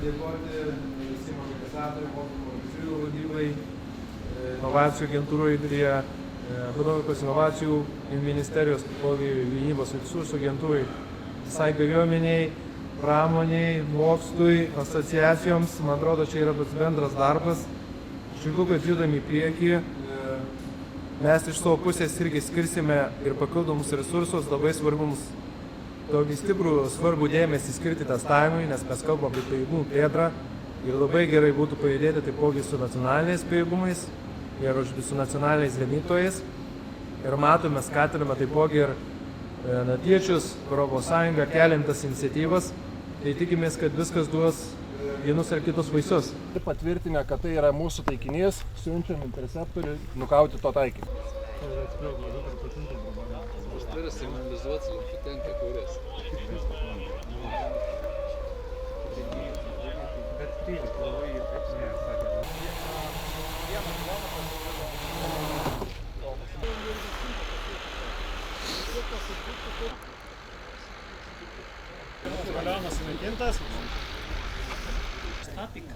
padėkoti Seimo organizatoriui, mokymo bičiulių vadybai, inovacijų agentūrai prie ekonomikos inovacijų ministerijos, gynybos resursų agentūrai, visai kariuomeniai, pramoniai, mokslui, asociacijoms. Man atrodo, čia yra toks bendras darbas. Džiugu, kad judam į priekį. Mes iš savo pusės irgi skirsime ir papildomus resursus, labai svarbu mums tokį svarbų dėmesį skirti testavimui, nes mes kalbam apie pajėgumų plėtrą ir labai gerai būtų pajudėti taipogi su nacionaliniais pajėgumais ir su nacionaliniais gamytojais. Ir matome, skatiname taipogi ir natiečius, Europos Sąjungą keliantas iniciatyvas, tai tikimės, kad viskas duos vienus ar kitus vaisius. Patvirtinę, kad tai yra mūsų taikinys, siunčiam interceptoriui nukauti to taikinį. Turi signalizuoti lenktutėnkę kurės. Balionas sunaikintas. Apik.